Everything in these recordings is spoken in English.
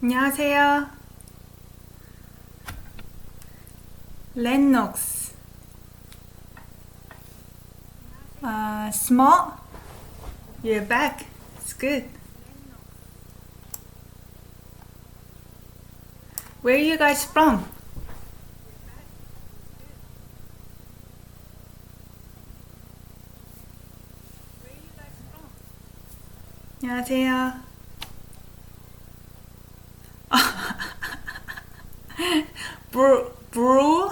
안녕하세요. Lennox. Small. You're back. It's good. Where are you guys from? 안녕하세요. Brew?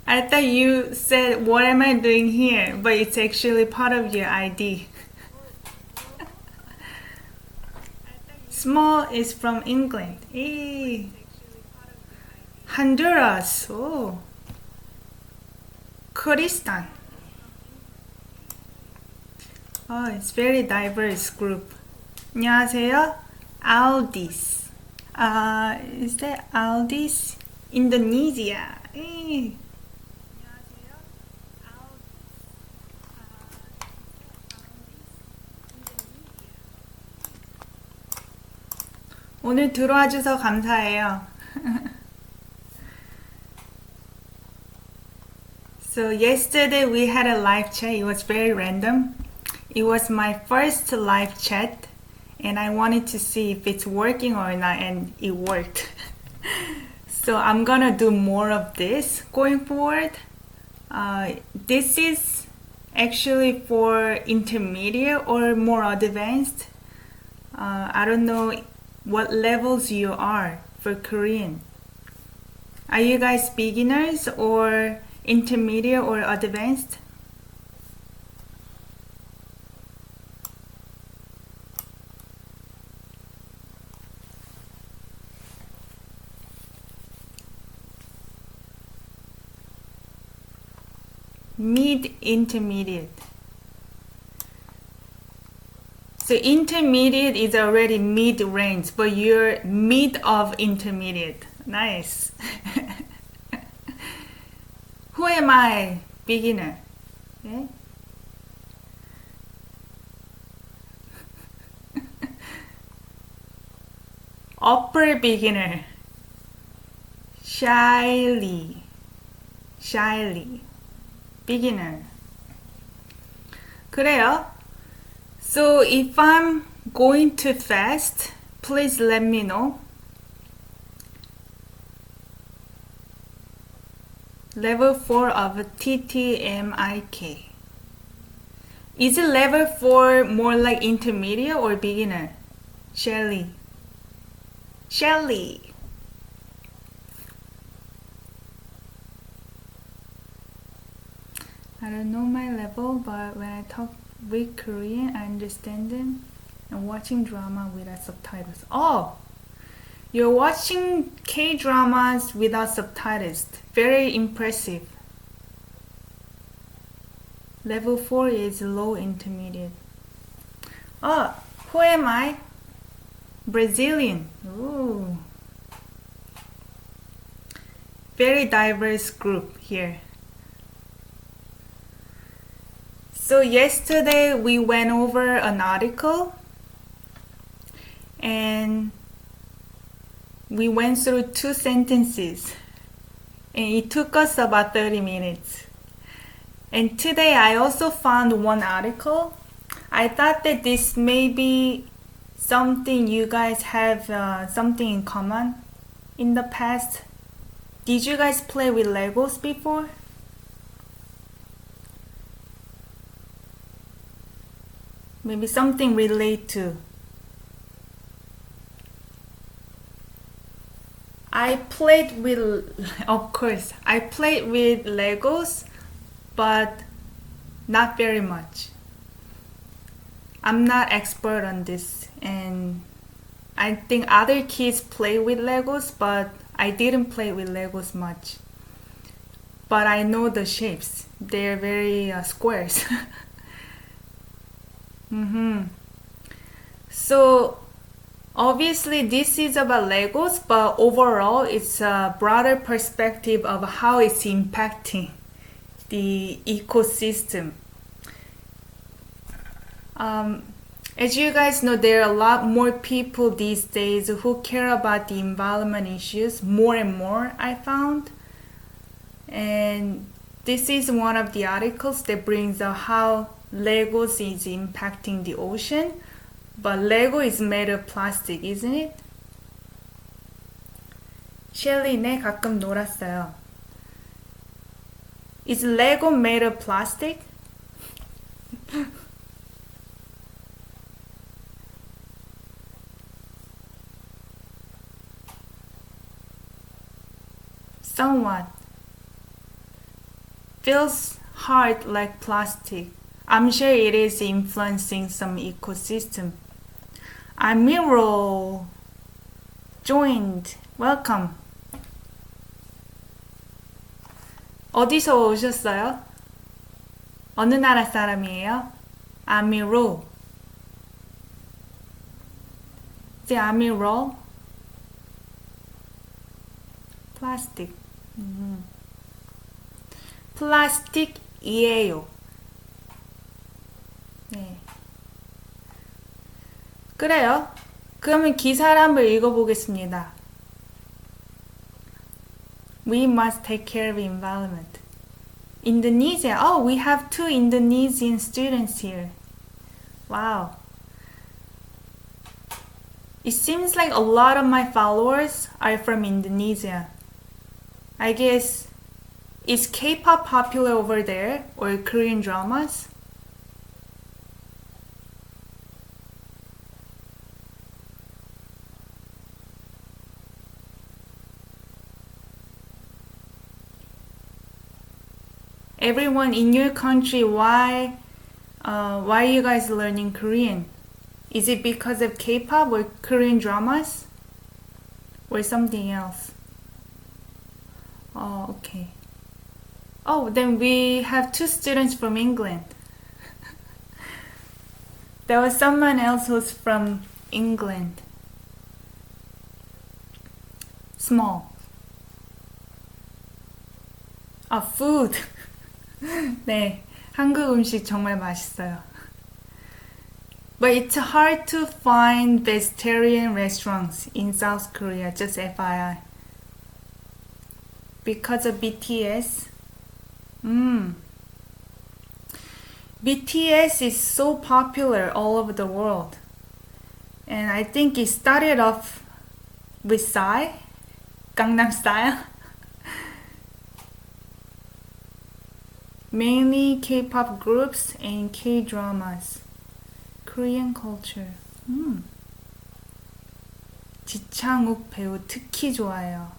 I thought you said, what am I doing here? But it's actually part of your ID. Small is from England. Hey. Honduras. Oh. Kurdistan. Oh, it's very diverse group. 안녕하세요. Aldis. Is that Aldis? Indonesia. Hey. 오늘 들어와 주셔서 감사해요. So yesterday we had a live chat. It was very random. It was my first live chat and I wanted to see if it's working or not, and it worked. So I'm gonna do more of this going forward. This is actually for intermediate or more advanced. I don't know what levels you are for Korean. Are you guys beginners or intermediate or advanced? Mid-intermediate. So intermediate is already mid-range, but you're mid of intermediate. Nice. Who am I? Beginner. Okay. Upper beginner. Shyly. Beginner. 그래요. So if I'm going too fast, please let me know. Level 4 of TTMIK. Is it level 4 more like intermediate or beginner? Shelly. I don't know my level, but when I talk with Korean, I understand them. And watching drama without subtitles. Oh! You're watching K-dramas without subtitles. Very impressive. Level 4 is low intermediate. Oh, who am I? Brazilian. Ooh. Very diverse group here. So yesterday we went over an article and we went through 2 sentences and it took us about 30 minutes. And today I also found one article. I thought that this may be something you guys have something in common in the past. Did you guys play with Legos before? Maybe something relate to. I played with, of course, I played with Legos, but not very much. I'm not expert on this, and I think other kids play with Legos, but I didn't play with Legos much. But I know the shapes. They're very squares. So obviously this is about Legos, but overall it's a broader perspective of how it's impacting the ecosystem. As you guys know, there are a lot more people these days who care about the environment issues more and more, I found. And this is one of the articles that brings out how Legos is impacting the ocean. But Lego is made of plastic, isn't it? 셸리, 네, 가끔 놀았어요. Is Lego made of plastic? Somewhat. Feels hard like plastic. I'm sure it is influencing some ecosystem. Amiro joined. Welcome. 어디서 오셨어요? 어느 나라 사람이에요? 아미로. 이제 아미로. 플라스틱. 플라스틱이에요. 네. 그래요. 그러면 기사를 한번 읽어보겠습니다. We must take care of the environment. Indonesia. Oh, we have 2 Indonesian students here. Wow. It seems like a lot of my followers are from Indonesia. I guess, is K-pop popular over there, or Korean dramas? Everyone in your country, why are you guys learning Korean? Is it because of K-pop or Korean dramas? Or something else? Oh, okay. Oh, then we have 2 students from England. There was someone else who's from England. Small. Food. 네, 한국 음식 정말 맛있어요. But it's hard to find vegetarian restaurants in South Korea, just FYI. Because of BTS. BTS is so popular all over the world. And I think it started off with Psy, Gangnam Style. Mainly K-pop groups and K-dramas. Korean culture. 지창욱 배우 특히 좋아해요.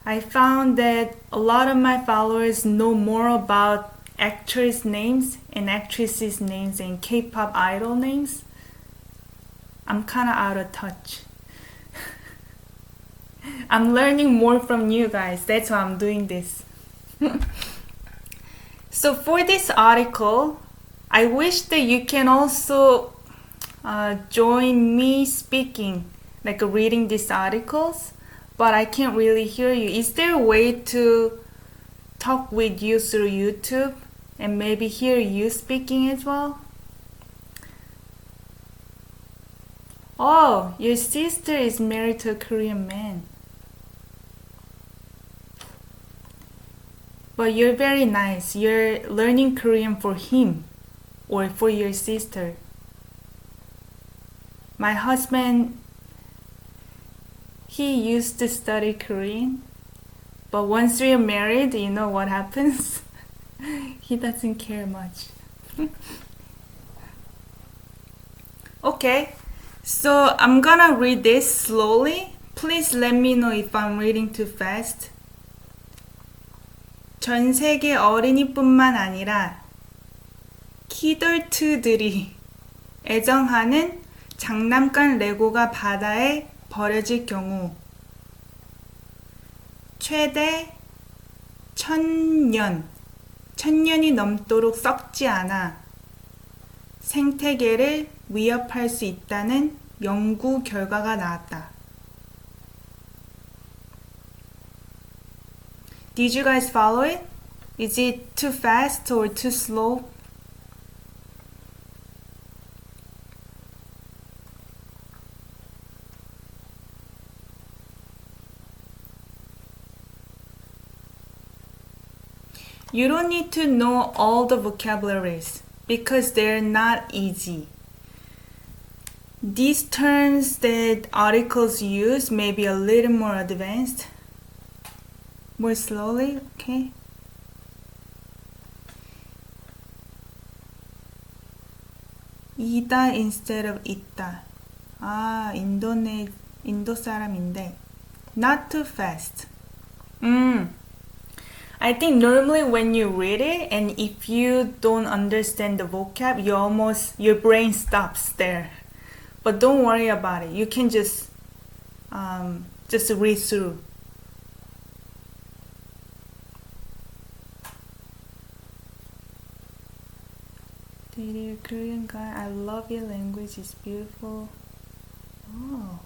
I found that a lot of my followers know more about actors' names and actresses' names and K-pop idol names. I'm kinda out of touch. I'm learning more from you guys. That's why I'm doing this. So for this article, I wish that you can also join me speaking, like reading these articles, but I can't really hear you. Is there a way to talk with you through YouTube and maybe hear you speaking as well? Oh, your sister is married to a Korean man. But you're very nice. You're learning Korean for him or for your sister. My husband, he used to study Korean, but once we're married, you know what happens? He doesn't care much. Okay, so I'm gonna read this slowly. Please let me know if I'm reading too fast. 전 세계 어린이뿐만 아니라 키덜트들이 애정하는 장난감 레고가 바다에 버려질 경우 최대 1000년이 넘도록 썩지 않아 생태계를 위협할 수 있다는 연구 결과가 나왔다. Did you guys follow it? Is it too fast or too slow? You don't need to know all the vocabularies because they're not easy. These terms that articles use may be a little more advanced. More slowly, okay? 이다 instead of 있다. 아, 인도 사람인데. Not too fast. I think normally when you read it and if you don't understand the vocab, your brain stops there. But don't worry about it. You can just read through. Dated a Korean guy. I love your language. It's beautiful. Oh.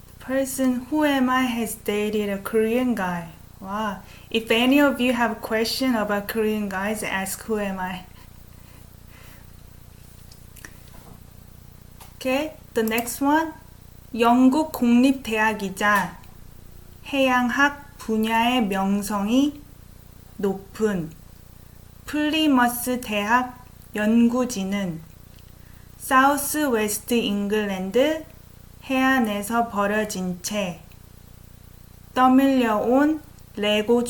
The person who am I has dated a Korean guy. Wow. If any of you have a question about Korean guys, ask who am I. Okay, the next one. 영국 공립대학이자 해양학 분야의 명성이 높은 플리머스 대학 연구진은 사우스 웨스트 잉글랜드 해안에서 버려진 채 떠밀려온 레고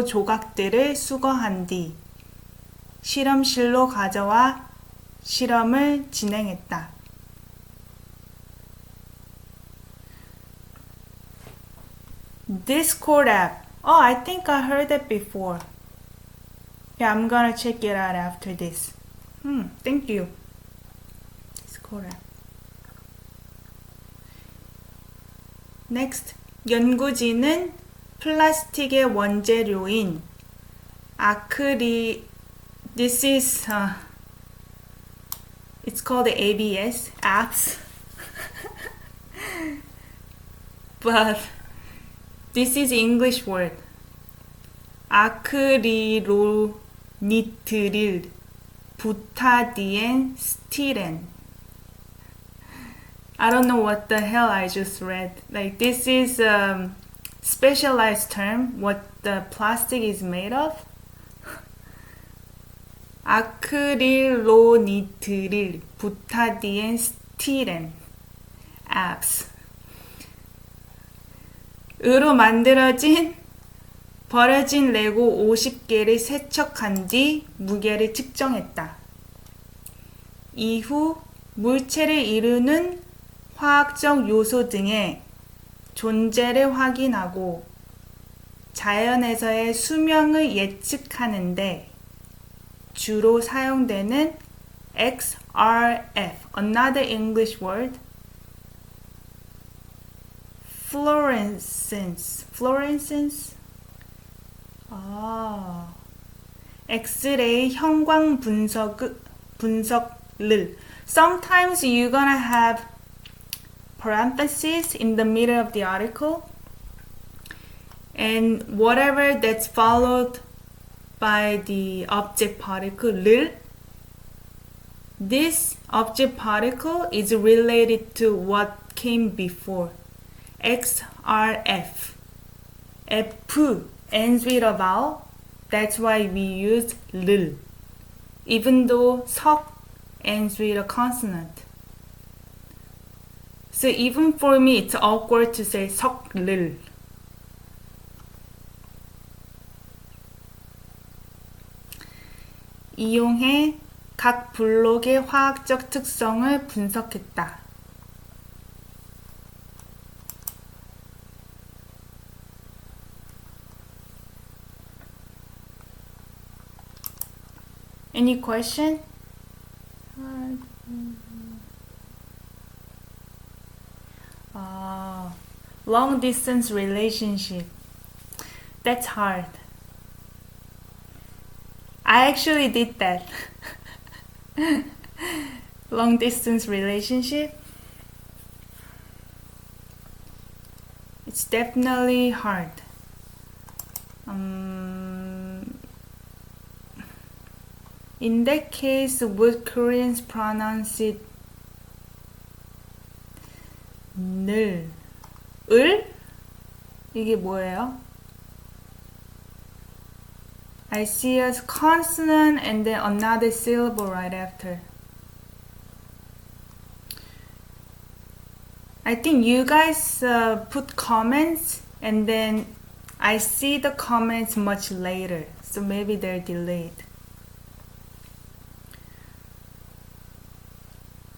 조각들을 수거한 뒤 실험실로 가져와 실험을 진행했다. Discord app. Oh, I think I heard that before. Yeah, I'm gonna check it out after this. Thank you. Discord app. Next. 연구진은 플라스틱의 원재료인 This is it's called the ABS apps. But this is English word. 아크릴로니트릴 부타디엔 스티렌. I don't know what the hell I just read. Like this is a specialized term what the plastic is made of. 아크릴로니트릴 부타디엔 스티렌 apps. 으로 만들어진 버려진 레고 50개를 세척한 뒤 무게를 측정했다. 이후 물체를 이루는 화학적 요소 등의 존재를 확인하고 자연에서의 수명을 예측하는데 주로 사용되는 XRF, another English word, fluorescence. 엑스레이 형광 분석을. Sometimes you're gonna have parentheses in the middle of the article, and whatever that's followed by the object particle 를, this object particle is related to what came before. XRF. F ends with a vowel. That's why we use 를. Even though 석 ends with a consonant. So even for me, it's awkward to say 석를. 이용해 각 블록의 화학적 특성을 분석했다. Any question? Long distance relationship. That's hard. I actually did that. Long distance relationship. It's definitely hard. In that case, would Koreans pronounce it 늘? 을? 이게 뭐예요? I see a consonant and then another syllable right after. I think you guys put comments and then I see the comments much later, so maybe they're delayed.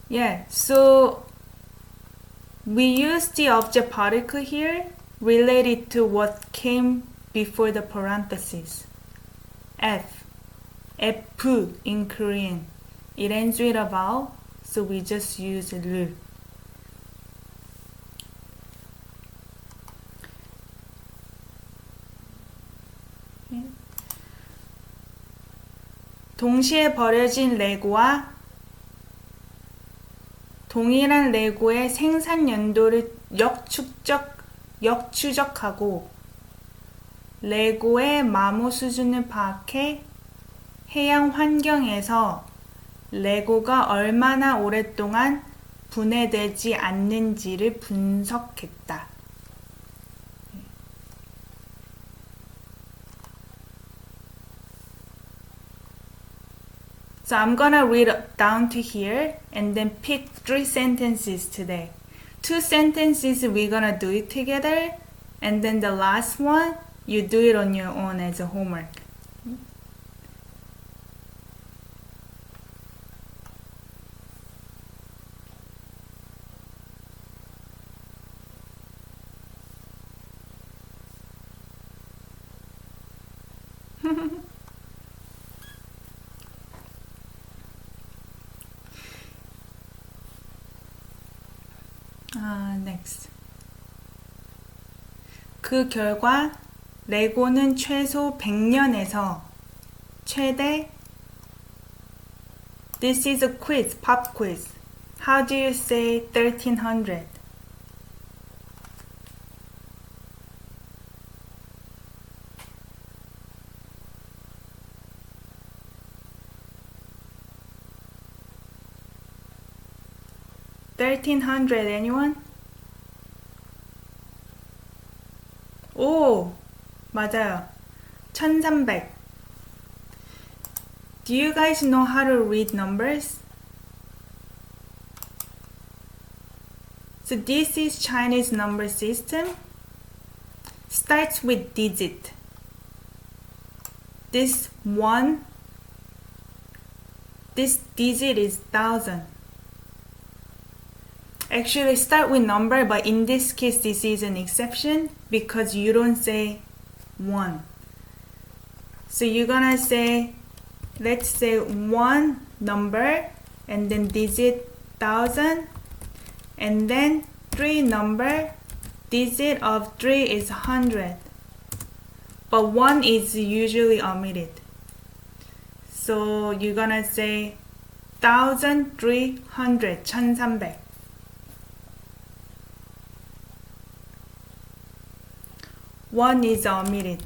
Yeah, so we use the object particle here related to what came before the parentheses. F in Korean. It ends with a vowel, so we just use 르. 동시에 버려진 레고와 동일한 레고의 생산 연도를 역추적하고 레고의 마모 수준을 파악해 해양 환경에서 레고가 얼마나 오랫동안 분해되지 않는지를 분석했다. So I'm gonna read down to here and then pick 3 sentences today. 2 sentences we're gonna do it together, and then the last one you do it on your own as a homework. Next. 그 결과 레고는 최소 100년에서 최대 This is a quiz, pop quiz. How do you say 1300? $1,300, anyone? 오, 맞아요. 1300. Do you guys know how to read numbers? So this is Chinese number system. Starts with digit. This digit is 1000. Actually start with number, but in this case this is an exception because you don't say 1. So you're gonna say, let's say 1 number and then digit 1000, and then 3 number, digit of 3 is 100, but 1 is usually omitted. So you're gonna say 1300, 1300. One is omitted.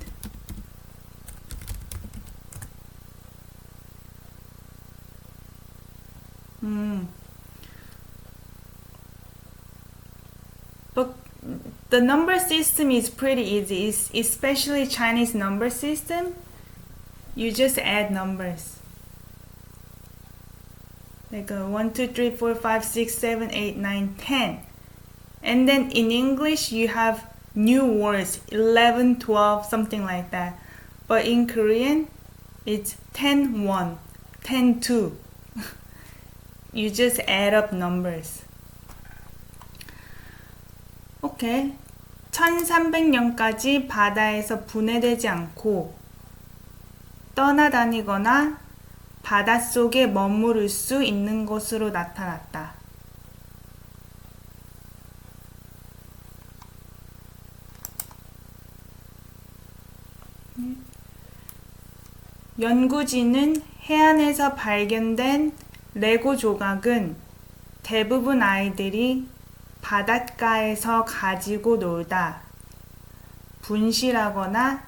But the number system is pretty easy, especially Chinese number system. You just add numbers. Like 1, 2, 3, 4, 5, 6, 7, 8, 9, 10. And then in English you have new words, 11, 12, something like that. But in Korean, it's 10, 1, 10, 2. You just add up numbers. 오케이. 1300년까지 바다에서 분해되지 않고 떠나다니거나 바닷속에 머무를 수 있는 것으로 나타났다. 연구진은 해안에서 발견된 레고 조각은 대부분 아이들이 바닷가에서 가지고 놀다 분실하거나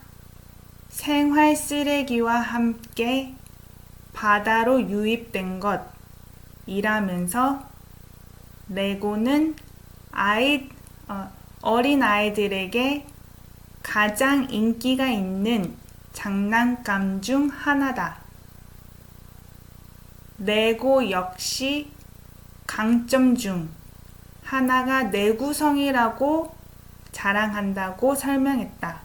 생활 쓰레기와 함께 바다로 유입된 것이라면서 레고는 어린 아이들에게 가장 인기가 있는 장난감 중 하나다. 레고 역시 강점 중 하나가 내구성이라고 자랑한다고 설명했다.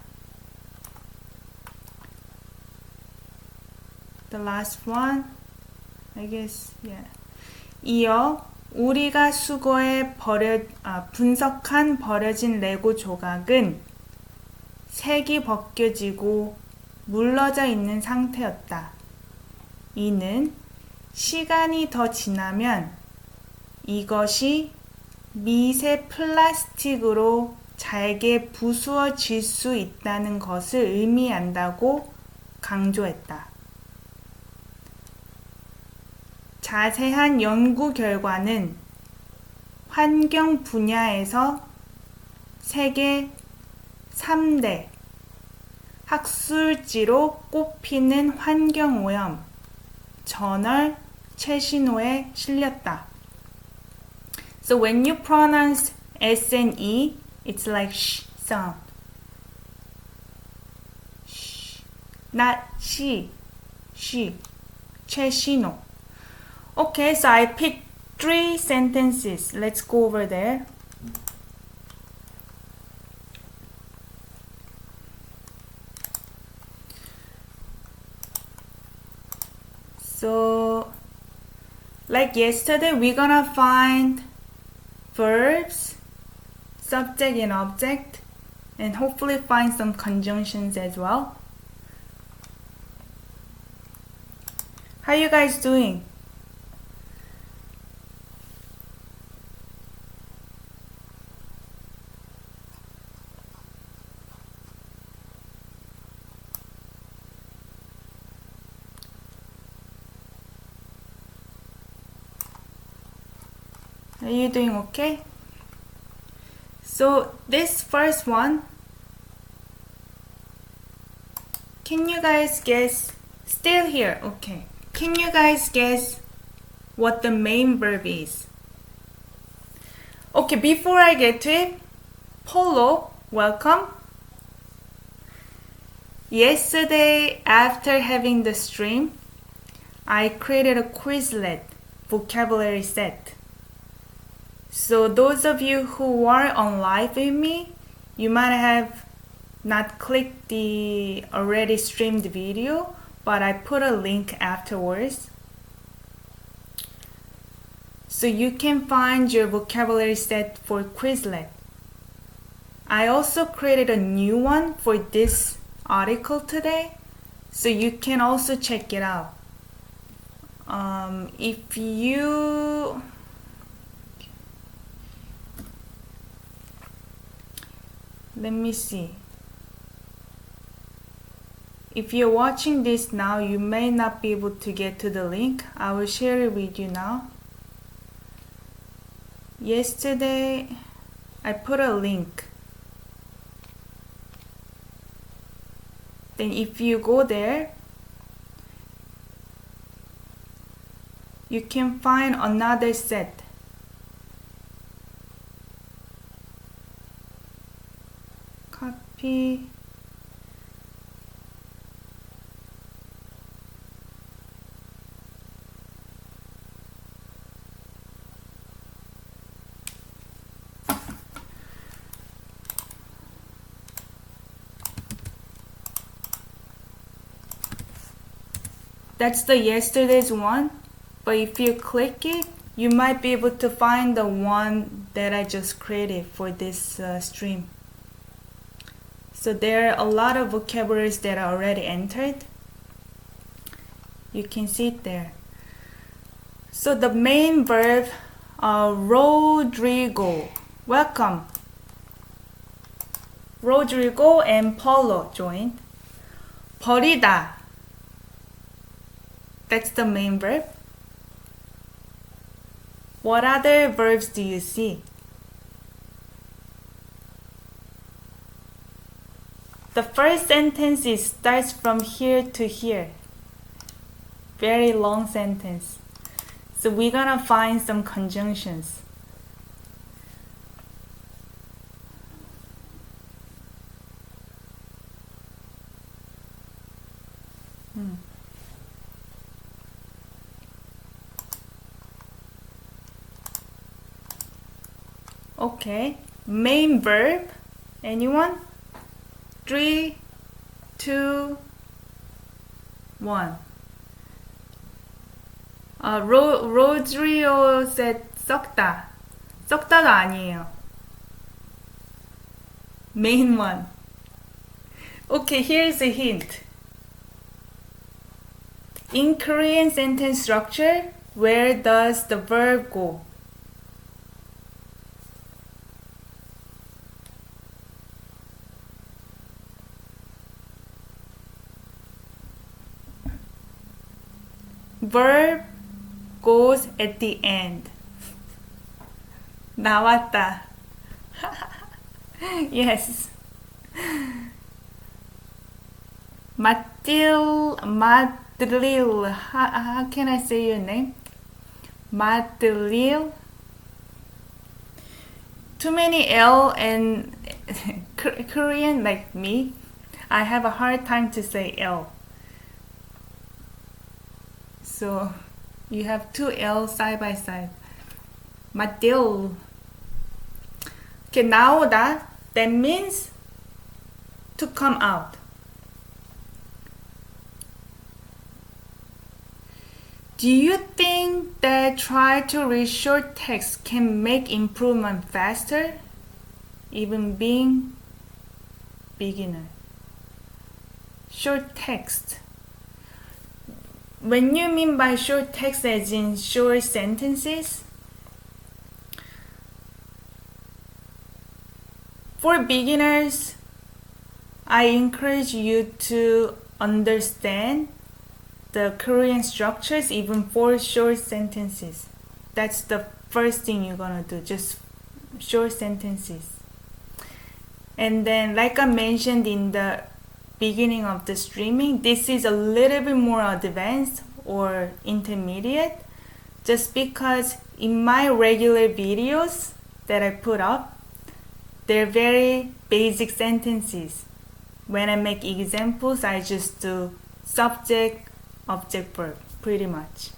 The last one, I guess, yeah. 이어 우리가 수거해 분석한 버려진 레고 조각은 색이 벗겨지고 물러져 있는 상태였다. 이는 시간이 더 지나면 이것이 미세 플라스틱으로 잘게 부수어질 수 있다는 것을 의미한다고 강조했다. 자세한 연구 결과는 환경 분야에서 세계 3대 학술지로 꼽히는 환경오염 저널 최신호에 실렸다. So when you pronounce S and E, it's like sh sound. Sh, not she, she. 최신호. Okay, so I picked 3 sentences. Let's go over there. So, like yesterday, we're gonna find verbs, subject and object, and hopefully find some conjunctions as well. How you guys doing? Are you doing okay? So this first one, can you guys guess? Still here, okay. Can you guys guess what the main verb is? Okay, before I get to it, Polo, welcome. Yesterday, after having the stream, I created a Quizlet vocabulary set. So those of you who are on live with me, you might have not clicked the already streamed video, but I put a link afterwards. So you can find your vocabulary set for Quizlet. I also created a new one for this article today, so you can also check it out. If you let me see. If you're watching this now, you may not be able to get to the link. I will share it with you now. Yesterday, I put a link. Then if you go there, you can find another set. Copy. That's the yesterday's one, but if you click it, you might be able to find the one that I just created for this stream. So there are a lot of vocabularies that are already entered. You can see it there. So the main verb, Rodrigo. Welcome. Rodrigo and Paulo joined. 버리다. That's the main verb. What other verbs do you see? The first sentence starts from here to here. Very long sentence. So we're gonna find some conjunctions. Okay. Main verb. Anyone? 3, 2, 1. Rodrigo said 썩다. 썩다가 아니에요. Main one. Okay, here's a hint. In Korean sentence structure, where does the verb go? Verb goes at the end. 나왔다. Yes. Madril. How can I say your name? Madril. Too many L and Korean like me. I have a hard time to say L. So you have 2 L side by side. Madil. Okay, 나오다. That means to come out. Do you think that try to read short text can make improvement faster? Even being beginner. Short text. When you mean by short text as in short sentences, for beginners, I encourage you to understand the Korean structures even for short sentences. That's the first thing you're gonna do, just short sentences. And then, like I mentioned in the beginning of the streaming, this is a little bit more advanced or intermediate, just because in my regular videos that I put up, they're very basic sentences. When I make examples, I just do subject, object, verb, pretty much.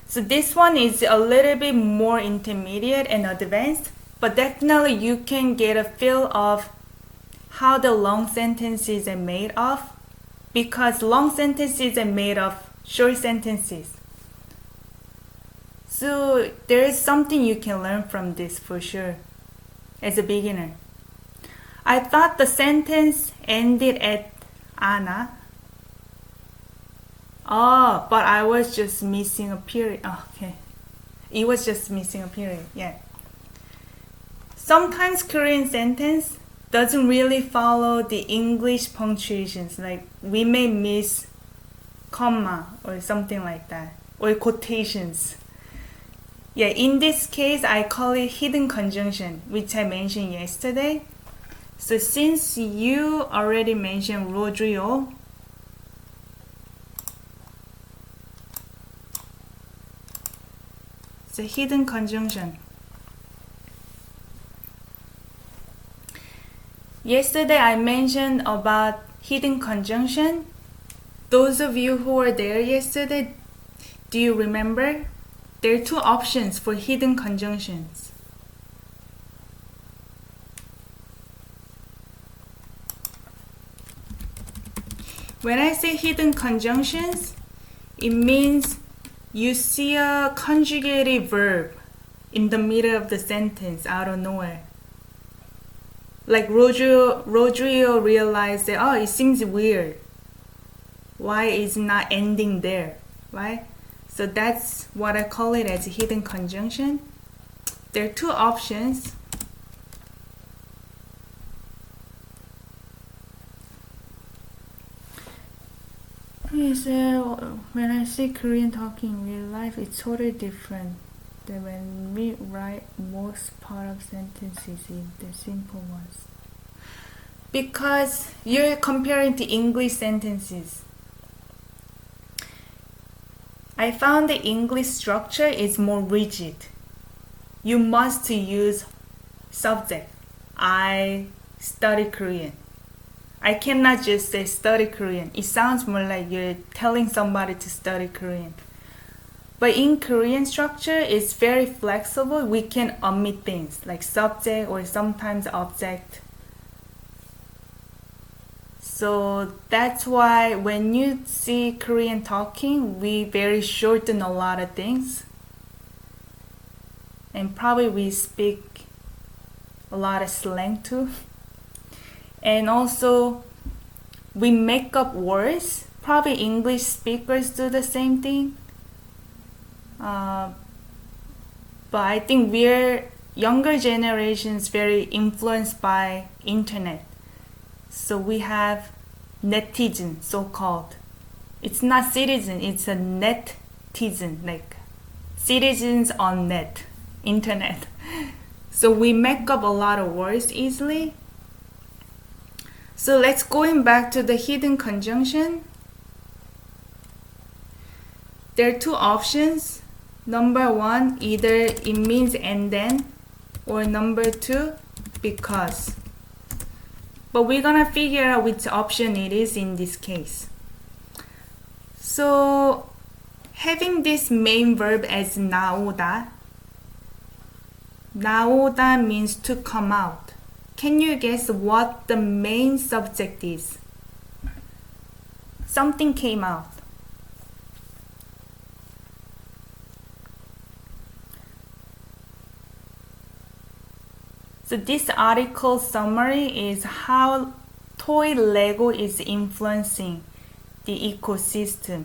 So this one is a little bit more intermediate and advanced, but definitely you can get a feel of how the long sentences are made of, because long sentences are made of short sentences. So there is something you can learn from this for sure as a beginner. I thought the sentence ended at Anna. Oh, but I was just missing a period. Oh, okay. It was just missing a period, yeah. Sometimes Korean sentence doesn't really follow the English punctuations. Like we may miss comma or something like that, or quotations. Yeah, in this case, I call it hidden conjunction, which I mentioned yesterday. So since you already mentioned Rodrigo, it's a hidden conjunction. Yesterday I mentioned about hidden conjunction. Those of you who were there yesterday, do you remember? There are 2 options for hidden conjunctions. When I say hidden conjunctions, it means you see a conjugated verb in the middle of the sentence out of nowhere. Like Rodrigo realized that, oh, it seems weird. Why is it not ending there, right? So that's what I call it as a hidden conjunction. There are 2 options. So when I see Korean talking in real life, it's totally different than when we write most part of sentences in the simple ones. Because you're comparing to English sentences. I found the English structure is more rigid. You must use subject. I study Korean. I cannot just say study Korean. It sounds more like you're telling somebody to study Korean. But in Korean structure, it's very flexible. We can omit things like subject or sometimes object. So that's why when you see Korean talking, we very shorten a lot of things. And probably we speak a lot of slang too. And also, we make up words. Probably English speakers do the same thing. But I think we're younger generations very influenced by internet. So we have netizen, so-called. It's not citizen, it's a netizen, like citizens on net, internet. So we make up a lot of words easily. So let's going back to the hidden conjunction. There are two options. Number one, either it means and then, or number two, because. But we're gonna figure out which option it is in this case. So having this main verb as 나오다. 나오다 means to come out. Can you guess what the main subject is? Something came out. So this article summary is how toy Lego is influencing the ecosystem.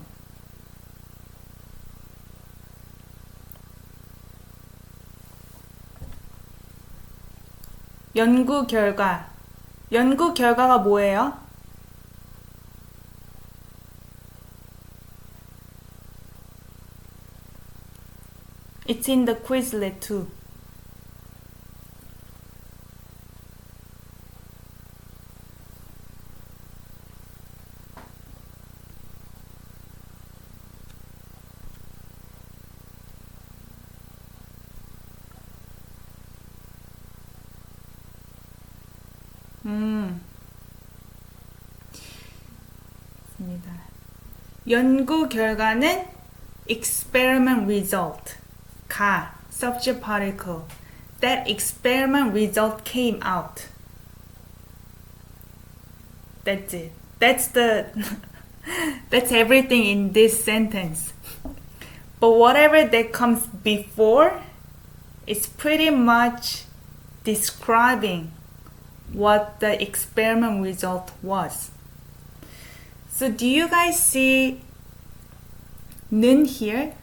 연구 결과. 연구 결과가 뭐예요? It's in the Quizlet too. 연구 결과는 experiment result. 가, subject particle. That experiment result came out. That's it. That's that's everything in this sentence. But whatever that comes before is pretty much describing what the experiment result was. So do you guys see 는 here?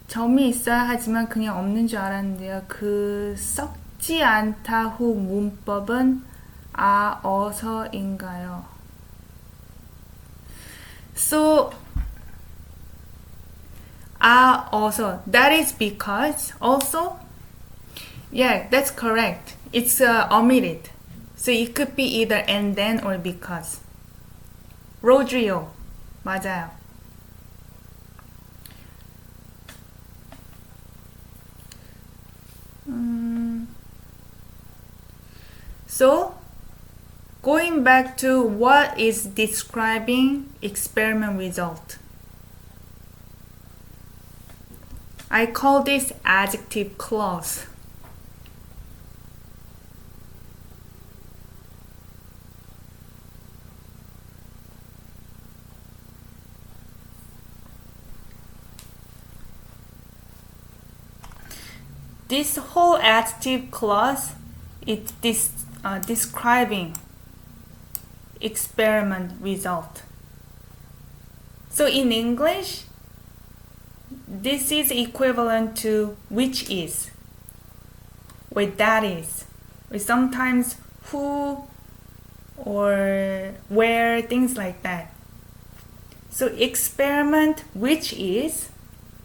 점이 있어야 하지만 그냥 없는 줄 알았는데요. 그 썩지 않다 후 문법은 어서인가요? So also, that is because also, yeah, that's correct. It's omitted. So it could be either and then or because. Rodrigo, 맞아요. So, going back to what is describing experiment result. I call this adjective clause. This whole adjective clause is describing experiment result. So in English, this is equivalent to which is, or that is, or sometimes who or where, things like that. So experiment which is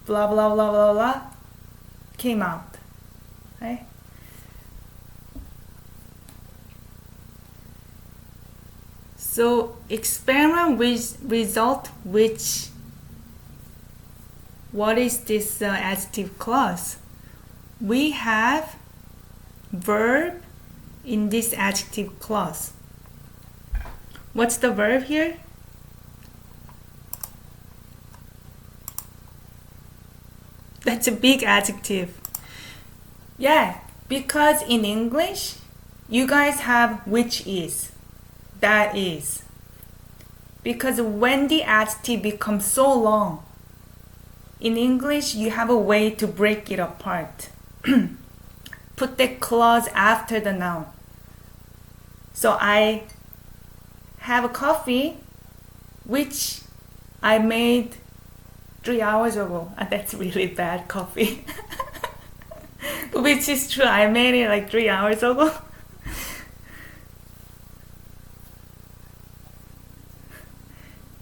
blah blah blah blah blah came out. Okay? So experiment with result which, what is this adjective clause? We have verb in this adjective clause. What's the verb here? That's a big adjective. Yeah, because in English, you guys have which is, that is. Because when the adjective becomes so long, in English, you have a way to break it apart. Put the clause after the noun. So I have a coffee, which I made 3 hours ago. That's really bad coffee. Which is true, I made it like 3 hours ago.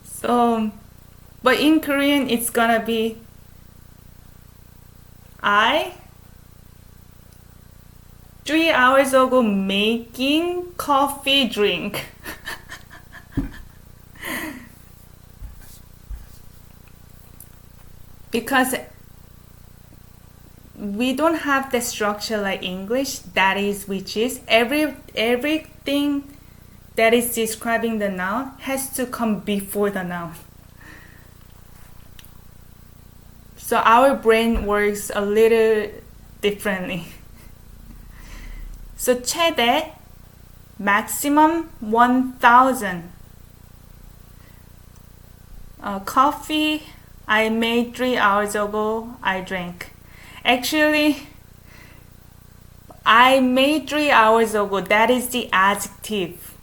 So, but in Korean, it's gonna be I 3 hours ago making coffee drink. Because we don't have the structure like English, that is, which is. Everything that is describing the noun has to come before the noun. So our brain works a little differently. So 최대, maximum 1,000. Coffee I made 3 hours ago, I drank. Actually, I made 3 hours ago, that is the adjective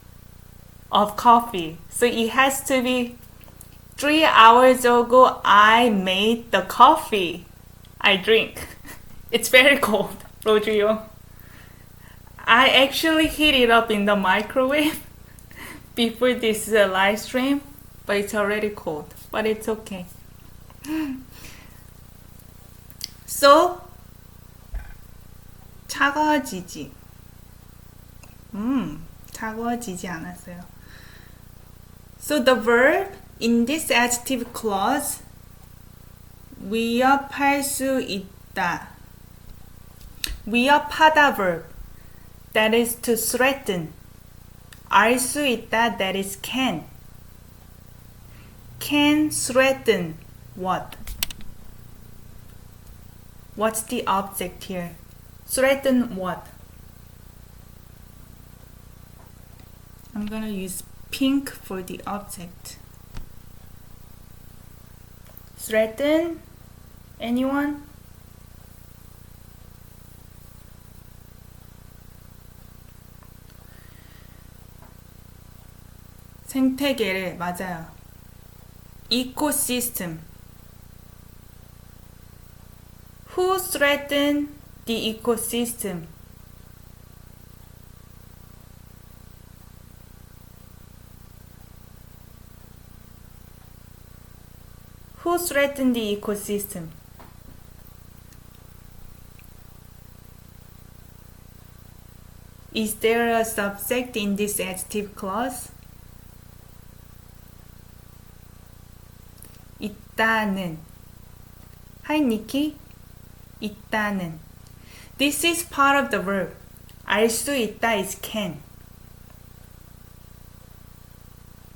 of coffee. So it has to be 3 hours ago, I made the coffee I drink. It's very cold, Rodrigo. I actually heat it up in the microwave before this live stream, but it's already cold. But it's okay. So, 차가워지지. 차가워지지 않았어요. So the verb in this adjective clause, 위협할 수 있다. 위협하다 verb, that is to threaten. 알 수 있다, that is can. Can threaten what? What's the object here? Threaten what? I'm gonna use pink for the object. Threaten? Anyone? 생태계를, 맞아요. Ecosystem. Who threatened the ecosystem? Who threatened the ecosystem? Is there a subject in this adjective clause? 있다는. Hi, Nikki. 있다는. This is part of the verb. 알 수 있다 is can.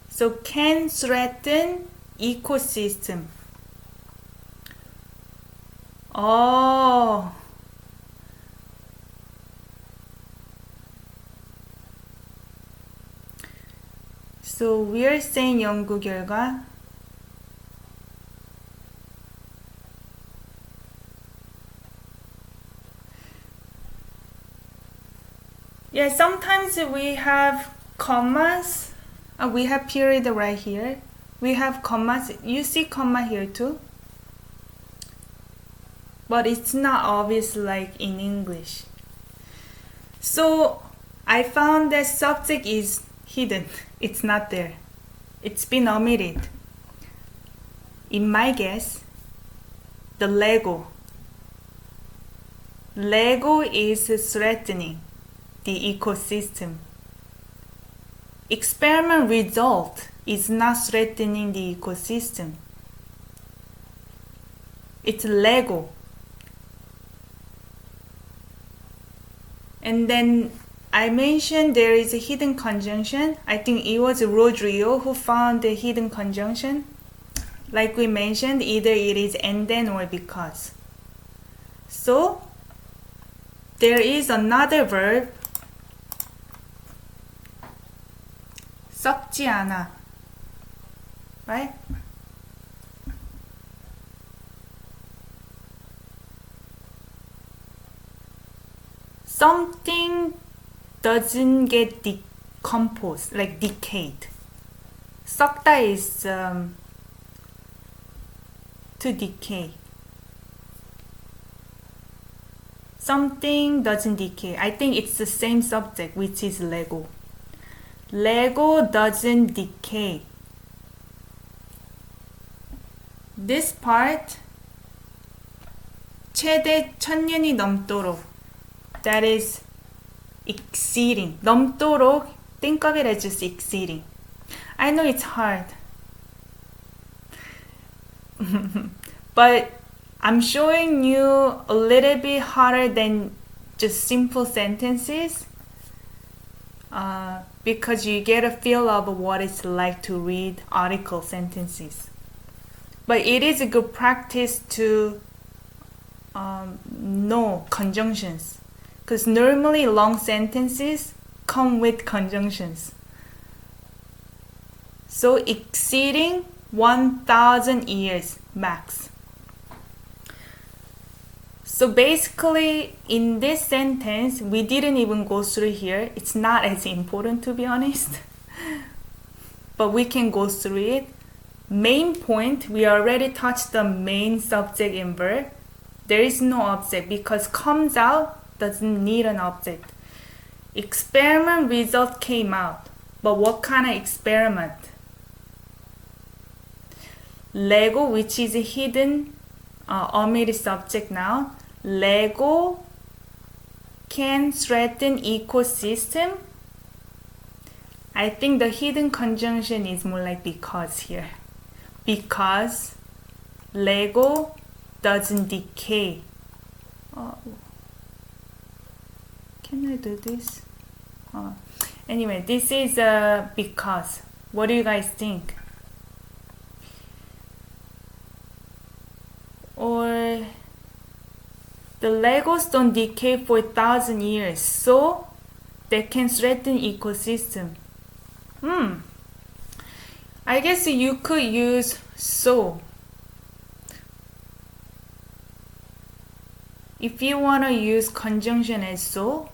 So can threaten ecosystem. Oh. So we are saying 연구 결과. Yeah, sometimes we have commas. We have period right here. We have commas. You see comma here too. But it's not obvious like in English. So I found that subject is hidden. It's not there. It's been omitted. In my guess, the Lego. Lego is threatening the ecosystem. Experiment result is not threatening the ecosystem. It's Lego. And then I mentioned there is a hidden conjunction. I think it was Rodrigo who found the hidden conjunction. Like we mentioned, either it is and then or because. So there is another verb, 썩지 않아, right? Something doesn't get decomposed, like decayed. 썩다 is to decay. Something doesn't decay. I think it's the same subject, which is Lego. Lego doesn't decay. This part, 최대 1000년이 넘도록. That is exceeding. 넘도록, think of it as just exceeding. I know it's hard. But I'm showing you a little bit harder than just simple sentences because you get a feel of what it's like to read article sentences. But it is a good practice to know conjunctions, because normally long sentences come with conjunctions. So exceeding 1000 years max. So basically in this sentence we didn't even go through here. It's not as important, to be honest. But we can go through it. Main point, we already touched the main subject and verb. There is no object because comes out doesn't need an object. Experiment result came out. But what kind of experiment? Lego, which is a hidden omitted subject now. Lego can threaten ecosystem. I think the hidden conjunction is more like because here. Because Lego doesn't decay. Can I do this? Anyway, this is because. What do you guys think? Or the Legos don't decay for 1000 years, so they can threaten ecosystem. I guess you could use so. If you want to use conjunction as so,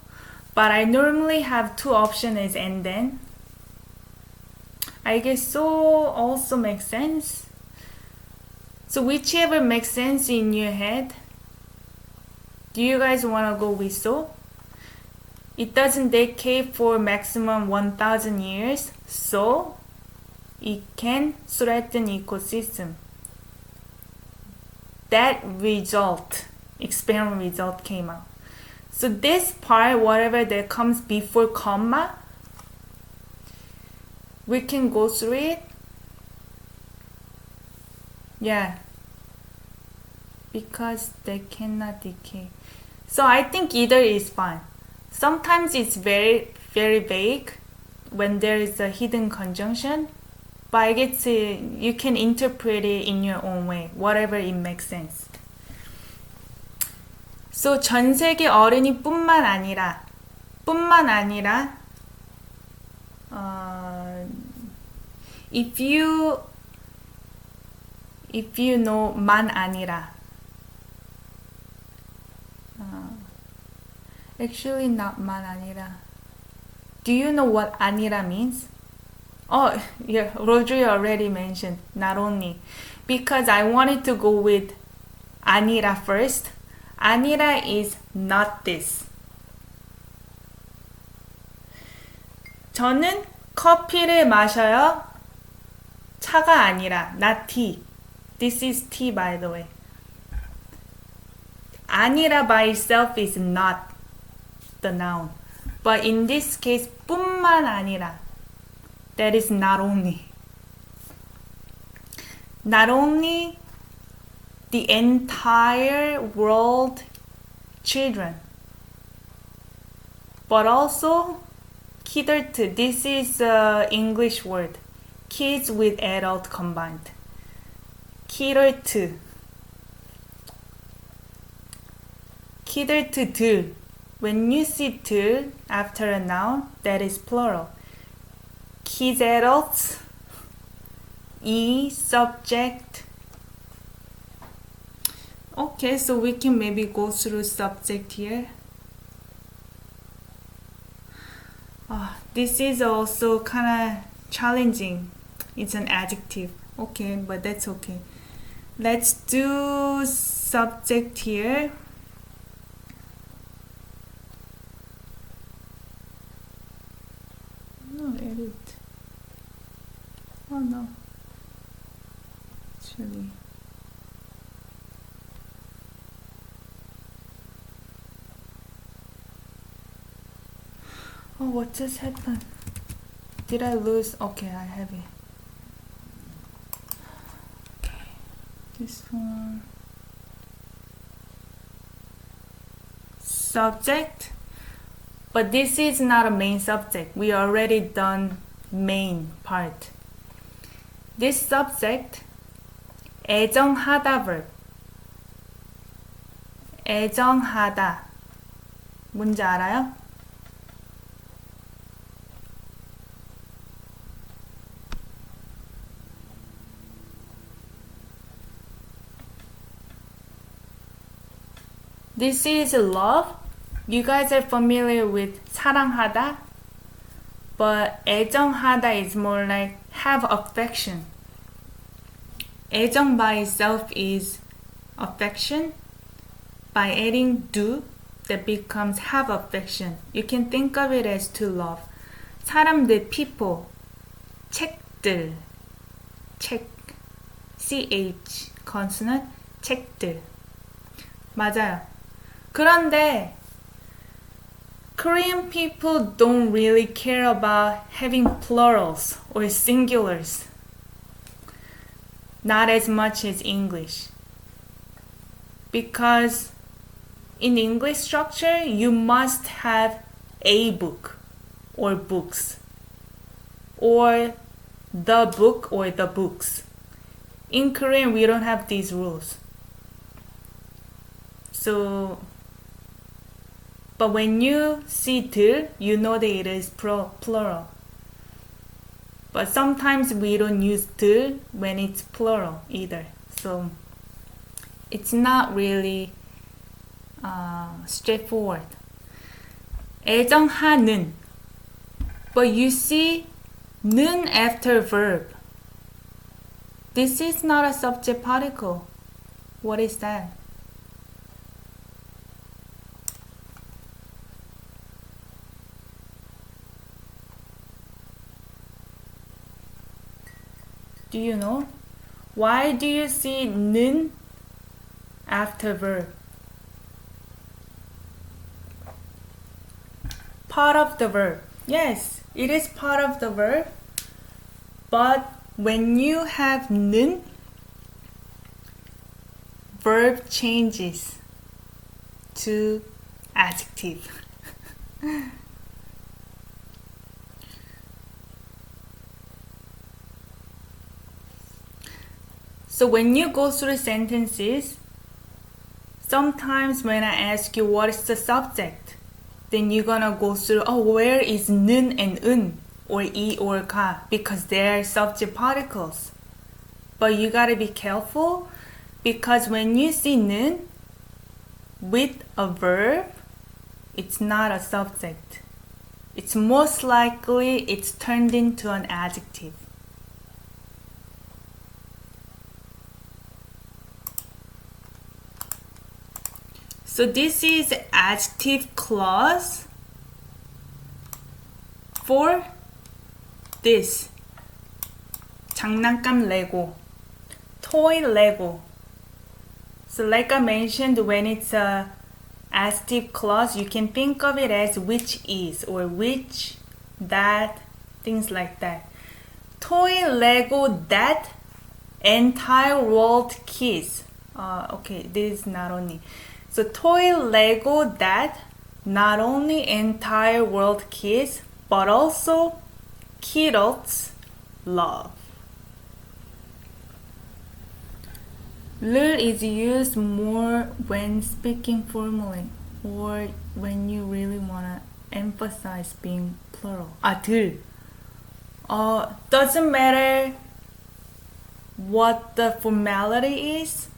but I normally have two options as and then. I guess so also makes sense. So whichever makes sense in your head. Do you guys want to go with so? It doesn't decay for maximum 1000 years, so it can threaten ecosystem. That result, experiment result came out. So this part, whatever that comes before comma, we can go through it. Yeah. Because they cannot decay. So I think either is fine. Sometimes it's very, very vague when there is a hidden conjunction. But I guess you can interpret it in your own way, whatever it makes sense. So 전 세계 어른이 뿐만 아니라 if you know 만 아니라 actually not 만 아니라. Do you know what 아니라 means? Oh, yeah, Roger already mentioned not only. Because I wanted to go with 아니라 first. 아니라 is not this. 저는 커피를 마셔요. 차가 아니라, not tea. This is tea, by the way. 아니라 by itself is not the noun. But in this case, 뿐만 아니라. That is not only. Not only the entire world children, but also 키덜트. This is English word. Kids with adult combined. 키덜트. 키들 들. When you see 들 after a noun, that is plural. 키제로스, subject. Okay, so we can maybe go through subject here. This is also kind of challenging. It's an adjective. Okay, but that's okay. Let's do subject here. No, edit. Oh no. Actually. Oh, what just happened? Did I lose? Okay, I have it. Okay, this one. Subject. But this is not a main subject. We already done main part. This subject, 애정하다 verb. 애정하다. 뭔지 알아요? This is love. You guys are familiar with 사랑하다, but 애정하다 is more like have affection. 애정 by itself is affection. By adding do, that becomes have affection. You can think of it as to love. 사람들, people, 책들, 책, ch consonant, 책들. 맞아요. 그런데 Korean people don't really care about having plurals or singulars. Not as much as English. Because in English structure, you must have a book or books, or the book or the books. In Korean, we don't have these rules. So, but when you see 들, you know that it is plural. But sometimes we don't use 들 when it's plural either. So, it's not really straightforward. 애정하는. But you see 는 after verb. This is not a subject particle. What is that? Do you know? Why do you see 는 after verb? Part of the verb. Yes, it is part of the verb. But when you have 는, verb changes to adjective. So when you go through sentences, sometimes when I ask you what is the subject, then you're gonna go through, oh, where is 는 and 은, or 이 or 가, because they're subject particles. But you gotta be careful, because when you see 는 with a verb, it's not a subject. It's most likely it's turned into an adjective. So this is adjective clause for this. 장난감 레고, toy Lego. So like I mentioned, when it's a adjective clause, you can think of it as which is, or which, that, things like that. Toy Lego that entire world kids. Okay, this is not only. So toy Lego that not only entire world kids, but also kiddos love. 를 is used more when speaking formally or when you really want to emphasize being plural. 들. Doesn't matter what the formality is.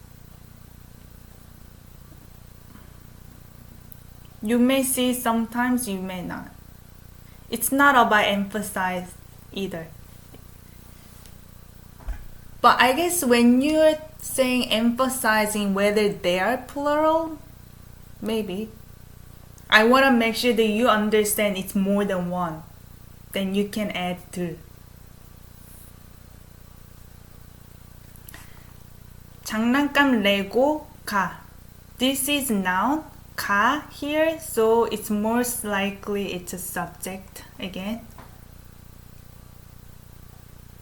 You may see sometimes, you may not. It's not about emphasize either. But I guess when you're saying emphasizing whether they are plural, maybe. I want to make sure that you understand it's more than one. Then you can add 들. 장난감 레고 가. This is noun. 가 here, so it's most likely it's a subject again.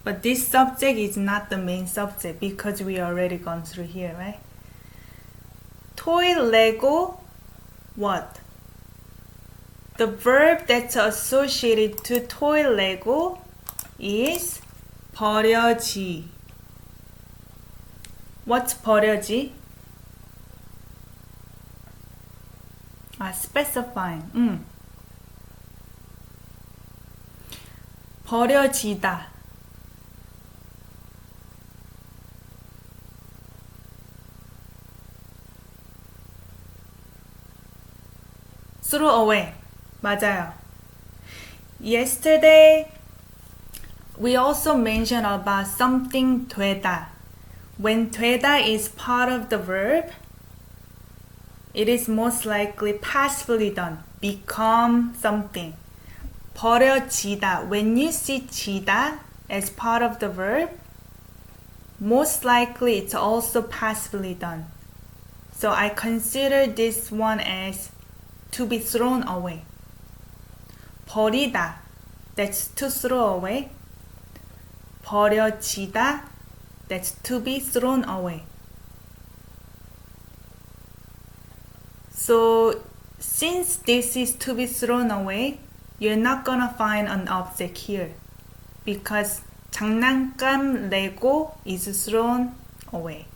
But this subject is not the main subject because we already gone through here, right? 토이 레고 what? The verb that's associated to 토이 레고 is 버려지. What's 버려지? Specifying. 버려지다. throw away. 맞아요. Yesterday, we also mentioned about something 되다. When 되다 is part of the verb, it is most likely passively done. Become something. 버려지다. When you see 지다 as part of the verb, most likely it's also passively done. So I consider this one as to be thrown away. 버리다. That's to throw away. 버려지다. That's to be thrown away. So, since this is to be thrown away, you're not gonna find an object here because 장난감 레고 is thrown away.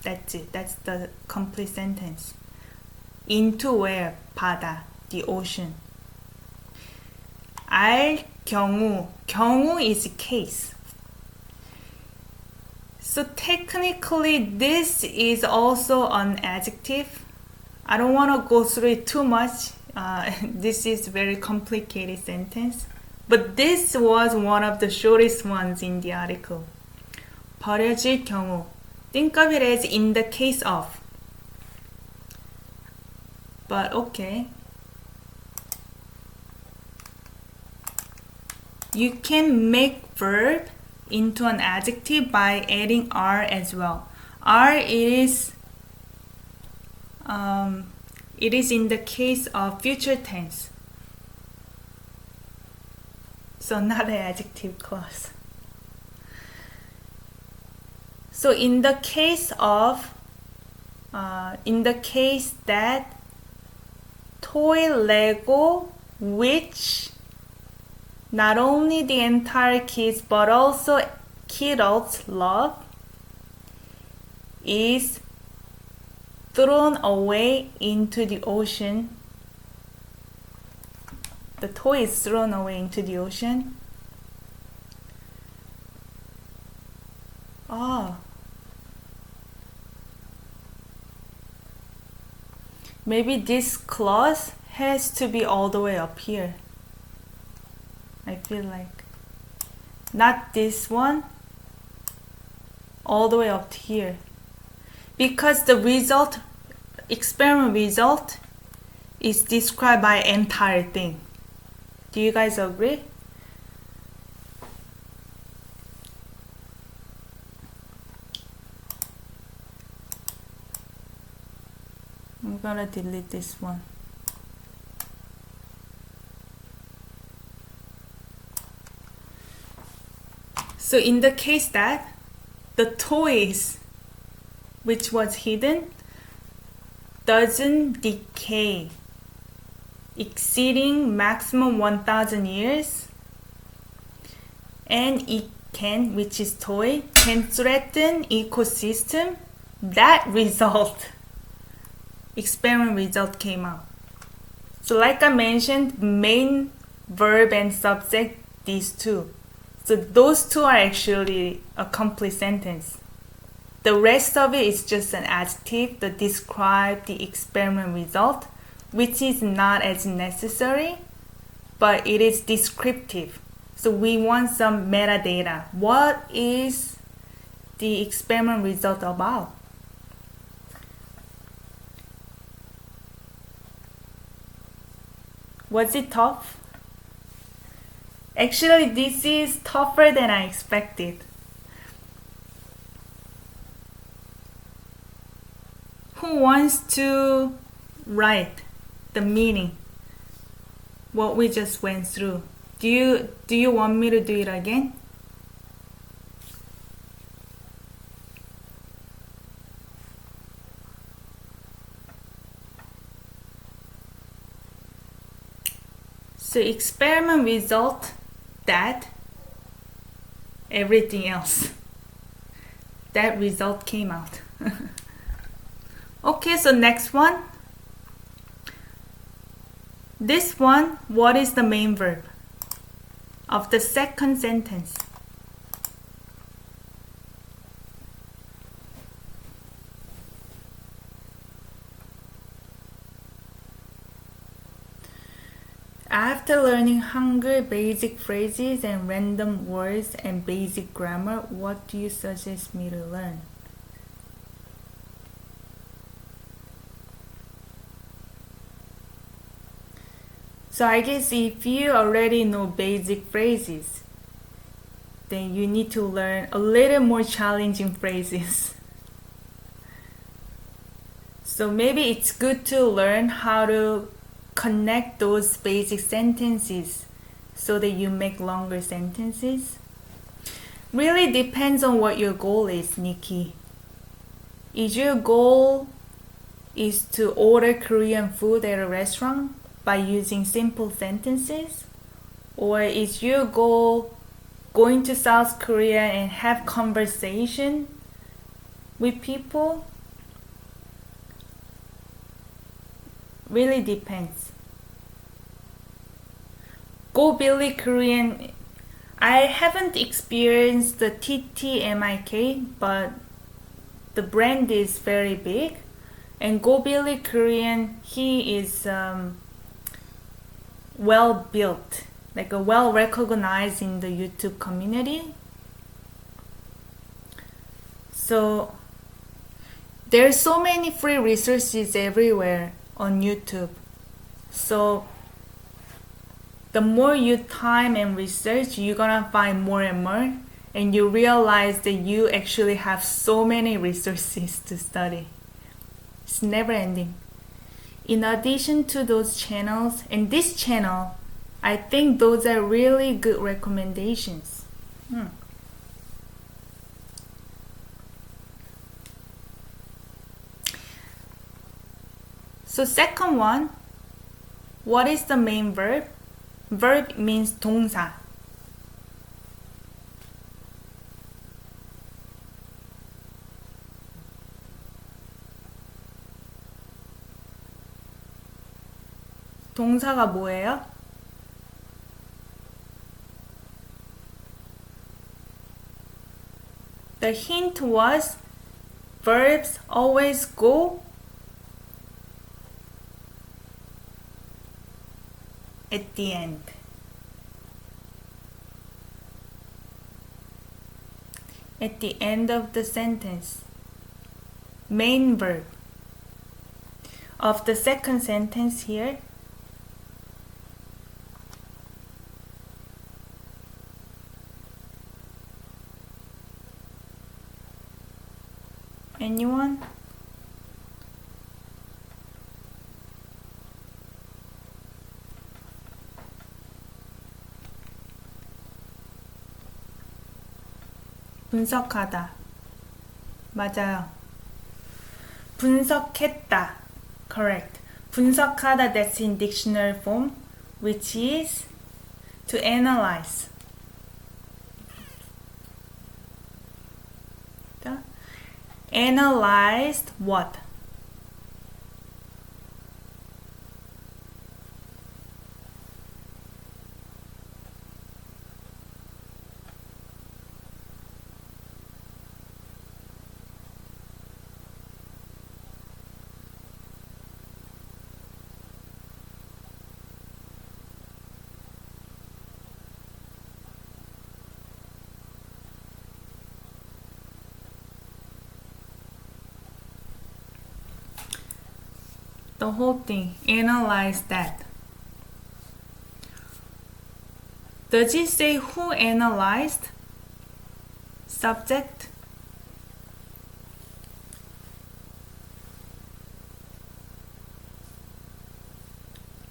That's it. That's the complete sentence. Into where? 바다, the ocean. 알 경우. 경우 is case. So technically this is also an adjective. I don't want to go through it too much. This is very complicated sentence. But this was one of the shortest ones in the article. 버려질 경우. Think of it as in the case of. But okay. You can make verb into an adjective by adding R as well. R is it is in the case of future tense. So not an adjective clause. So in the case that toy Lego, which not only the entire kids but also kidults love, is thrown away into the ocean. The toy is thrown away into the ocean. Maybe this clause has to be all the way up here. I feel like. Not this one. All the way up here. Because the result, experiment result, is described by entire thing. Do you guys agree? I'm gonna delete this one. So in the case that the toys which was hidden doesn't decay exceeding maximum 1000 years, and it can, which is toy, can threaten ecosystem, that result, experiment result came out. So like I mentioned, main, verb, and subject, these two. So those two are actually a complete sentence. The rest of it is just an adjective that describe the experiment result, which is not as necessary, but it is descriptive. So we want some metadata. What is the experiment result about? Was it tough? Actually, this is tougher than I expected. Who wants to write the meaning? What we just went through. Do you want me to do it again? So experiment result, that, everything else. That result came out. Okay, so next one. This one, what is the main verb of the second sentence? After learning Hangul basic phrases and random words and basic grammar, what do you suggest me to learn? So I guess if you already know basic phrases, then you need to learn a little more challenging phrases. So maybe it's good to learn how to connect those basic sentences so that you make longer sentences. Really depends on what your goal is, Nikki. Is your goal is to order Korean food at a restaurant by using simple sentences? Or is your goal going to South Korea and have conversation with people? Really depends. Go Billy Korean, I haven't experienced the TTMIK, but the brand is very big. And Go Billy Korean, he is well built, like a well recognized in the YouTube community. So there's so many free resources everywhere on YouTube. So the more you time and research, you're gonna find more and more, and you realize that you actually have so many resources to study. It's never ending. In addition to those channels and this channel, I think those are really good recommendations. So second one, what is the main verb? Verb means 동사. 동사가 뭐예요? The hint was verbs always go at the end. At the end of the sentence. Main verb of the second sentence here. Anyone? 분석하다. 맞아요. 분석했다. Correct. 분석하다, that's in dictionary form, which is to analyze. Analyzed what? The whole thing. Analyze that. Does it say who analyzed? Subject?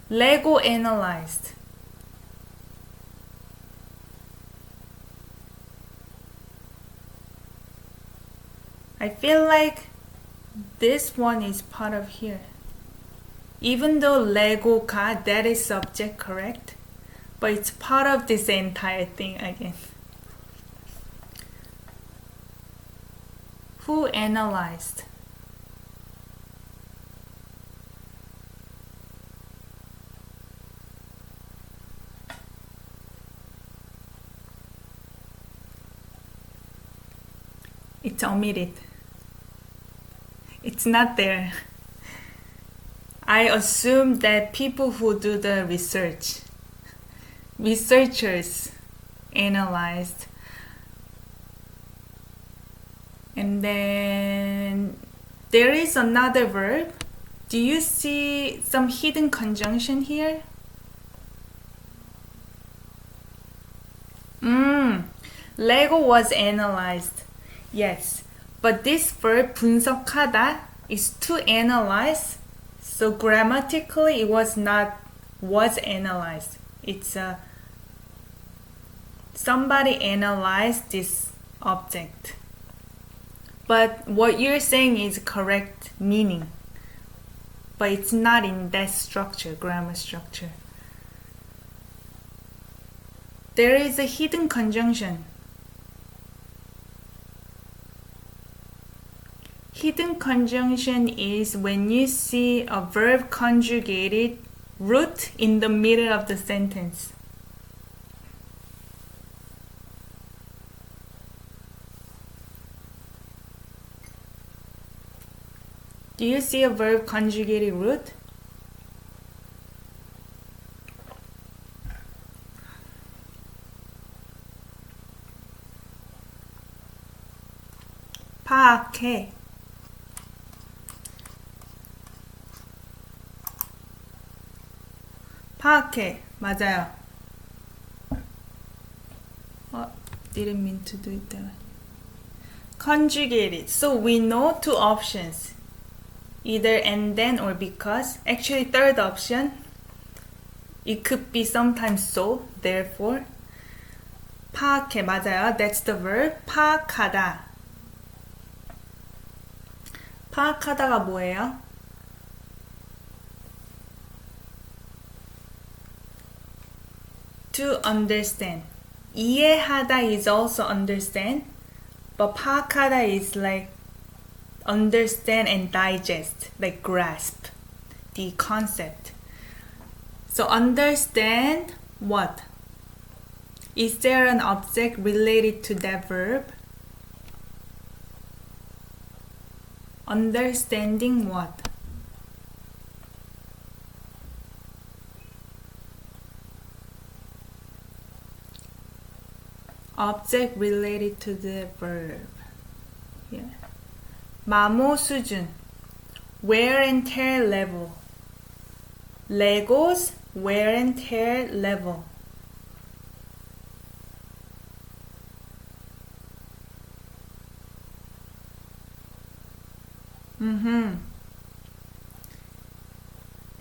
Lego analyzed. I feel like this one is part of here. Even though Lego got that is subject, correct? But it's part of this entire thing again. Who analyzed? It's omitted. It's not there. I assume that people who do the researchers analyzed. And then there is another verb. Do you see some hidden conjunction here? Lego was analyzed. Yes, but this verb 분석하다 is to analyze. So grammatically, it was not was analyzed. It's somebody analyzed this object. But what you're saying is correct meaning. But it's not in that structure, grammar structure. There is a hidden conjunction. Hidden conjunction is when you see a verb conjugated root in the middle of the sentence. Do you see a verb conjugated root? 파악해. 파악해. 맞아요. Didn't mean to do it that way. Conjugated. So we know two options. Either and then or because. Actually, third option. It could be sometimes so, therefore. 파악해. 맞아요. That's the verb. 파악하다. 파악하다가 뭐예요? To understand. 이해하다 is also understand, but 파악하다 is like understand and digest, like grasp the concept. So understand what? Is there an object related to that verb? Understanding what? Object related to the verb. Yeah. 마모 수준. Wear and tear level. Legos wear and tear level.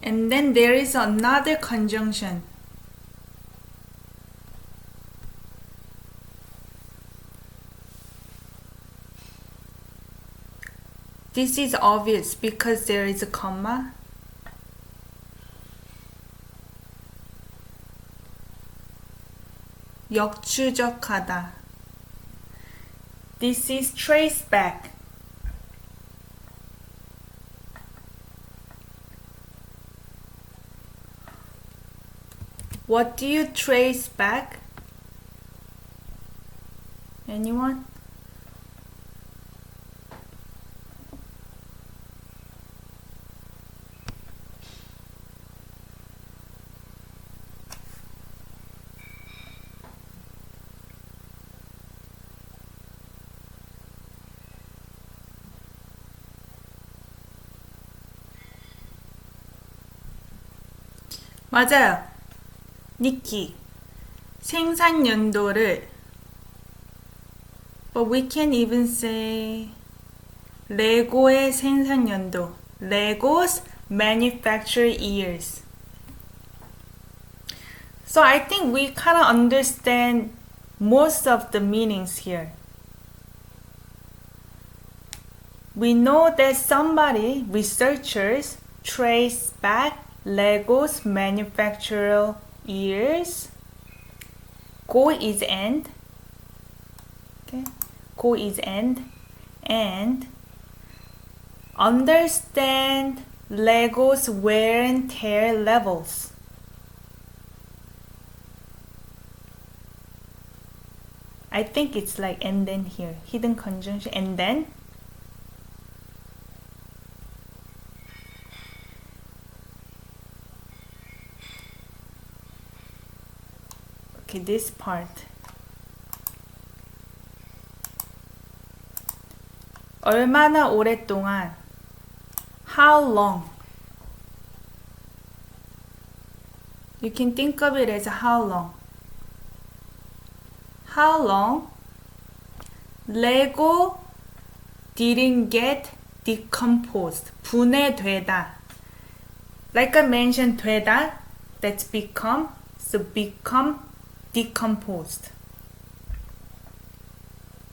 And then there is another conjunction. This is obvious because there is a comma. 역추적하다. This is trace back. What do you trace back? Anyone? 맞아요. 니키. 생산 연도를 But we can even say 레고의 생산 연도. Lego's manufacture years. So I think we kind of understand most of the meanings here. We know that somebody, researchers, trace back Lego's manufacturer years. Go is end. Okay. Go is end. And understand Lego's wear and tear levels. I think it's like and then here. Hidden conjunction and then. Okay, this part. 얼마나 오랫동안? How long? You can think of it as how long. How long Lego didn't get decomposed. 분해되다. Like I mentioned, 되다, that's become, so become decomposed.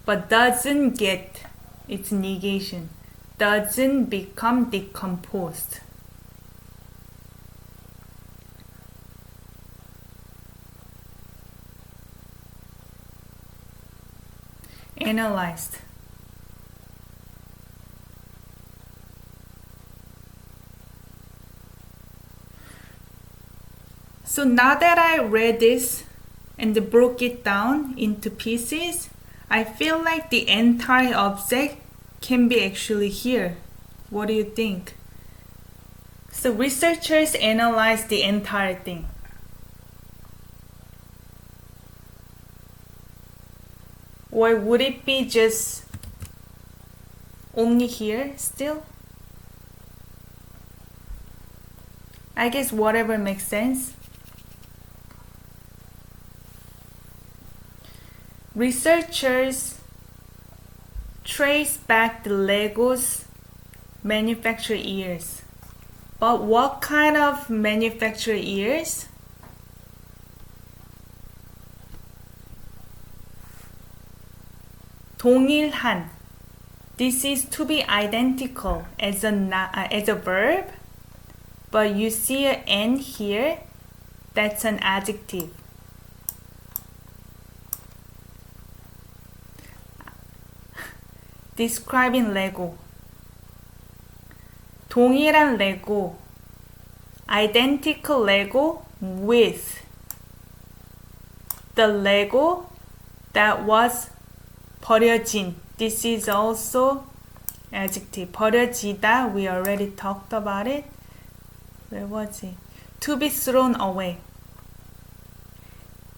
But doesn't get, it's negation. Doesn't become decomposed. Analyzed. So now that I read this and broke it down into pieces, I feel like the entire object can be actually here. What do you think? So researchers analyzed the entire thing. Or would it be just only here still? I guess whatever makes sense. Researchers trace back the Lego's manufacture years. But what kind of manufacture years? 동일한. This is to be identical as a verb, but you see an N here, that's an adjective. Describing Lego. 동일한 Lego. Identical Lego with the Lego that was 버려진. This is also adjective. 버려지다, we already talked about it. Where was it? To be thrown away.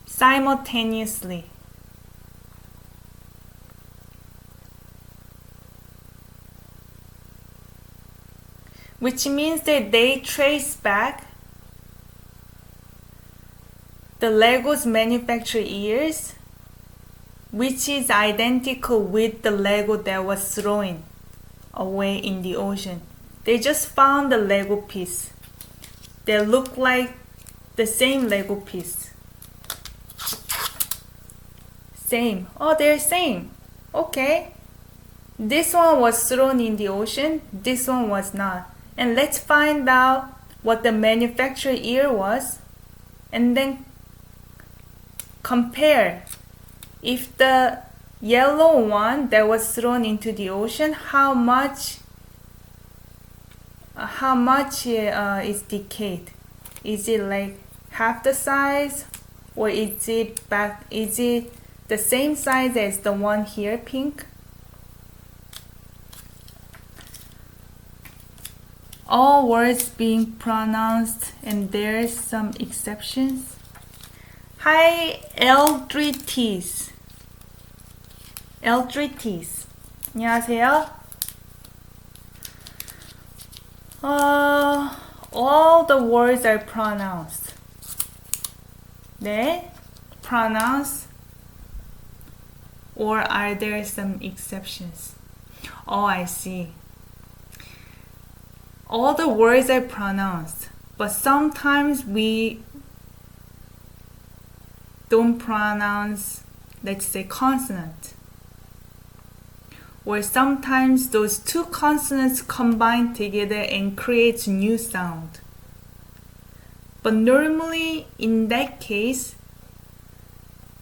Simultaneously. Which means that they trace back the Lego's manufacture years, which is identical with the Lego that was thrown away in the ocean. They just found the Lego piece that looked like the same Lego piece. Same. Oh, they're same. Okay. This one was thrown in the ocean. This one was not. And let's find out what the manufacture year was and then compare. If the yellow one that was thrown into the ocean, how much is decayed? Is it like half the size, or is it the same size as the one here, pink? All words being pronounced, and there's some exceptions. Hi, L3Ts. L3Ts. 안녕하세요. All the words are pronounced. 네, pronounced. Or are there some exceptions? Oh, I see. All the words are pronounced, but sometimes we don't pronounce, let's say, consonant. Or sometimes those two consonants combine together and create a new sound. But normally, in that case,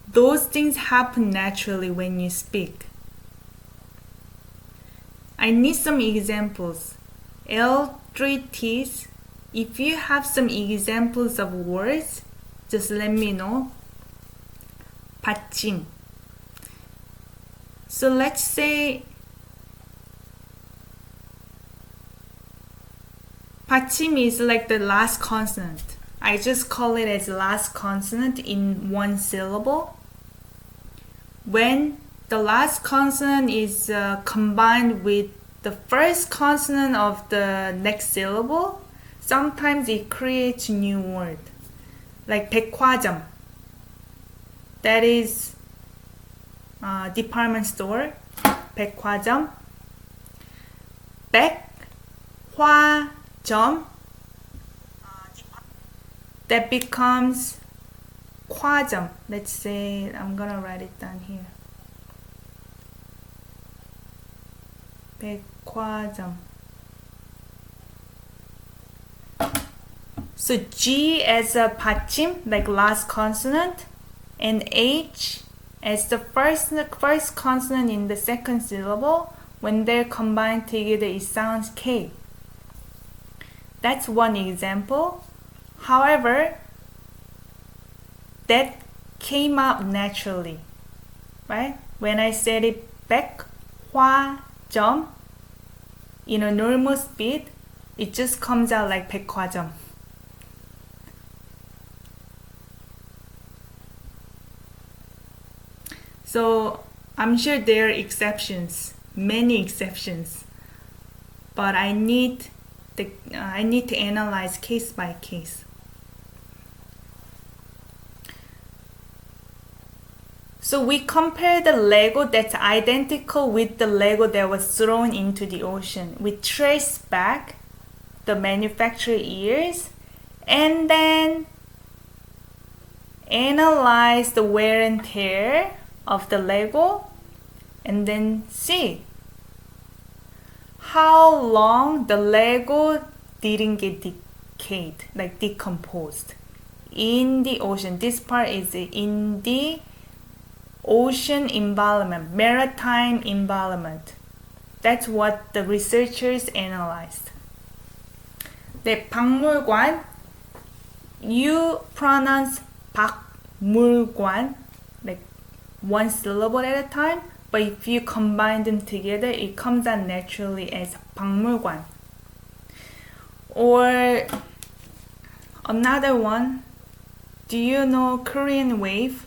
those things happen naturally when you speak. I need some examples. L3Ts. If you have some examples of words, just let me know. 받침. So let's say 받침 is like the last consonant. I just call it as last consonant in one syllable. When the last consonant is combined with the first consonant of the next syllable, sometimes it creates a new word. Like 백화점. That is department store. 백화점. 백화점. That becomes 과점. Let's say, I'm gonna write it down here. 백화점. So G as a 받침, like last consonant, and H as the first consonant in the second syllable. When they're combined together, it sounds K. That's one example. However, that came out naturally, right? When I said it 백화점, in a normal speed, it just comes out like 백화점. So I'm sure there are exceptions, many exceptions, but I need to analyze case by case. So we compare the Lego that's identical with the Lego that was thrown into the ocean. We trace back the manufacturer years and then analyze the wear and tear of the Lego and then see how long the Lego didn't get decayed, like decomposed in the ocean. This part is in the ocean environment, maritime environment. That's what the researchers analyzed. 네, 박물관. You pronounce 박물관, like one syllable at a time, but if you combine them together, it comes out naturally as 박물관. Or another one, do you know Korean wave?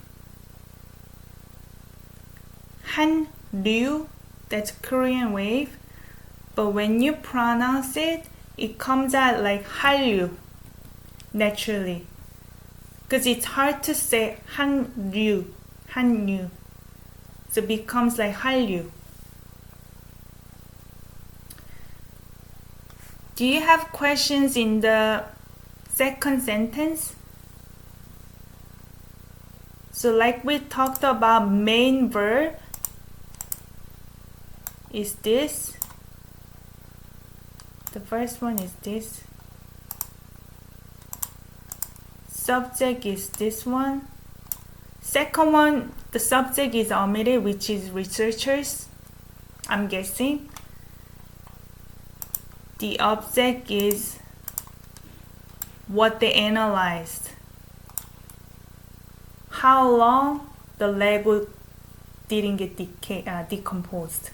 한류, that's Korean wave, but when you pronounce it, it comes out like 한류 naturally, because it's hard to say 한류, so it becomes like 한류. Do you have questions in the second sentence? So like we talked about, main verb is this. The first one is this. Subject is this one. Second one, the subject is omitted, which is researchers, I'm guessing. The object is what they analyzed. how long the Lego didn't get decomposed.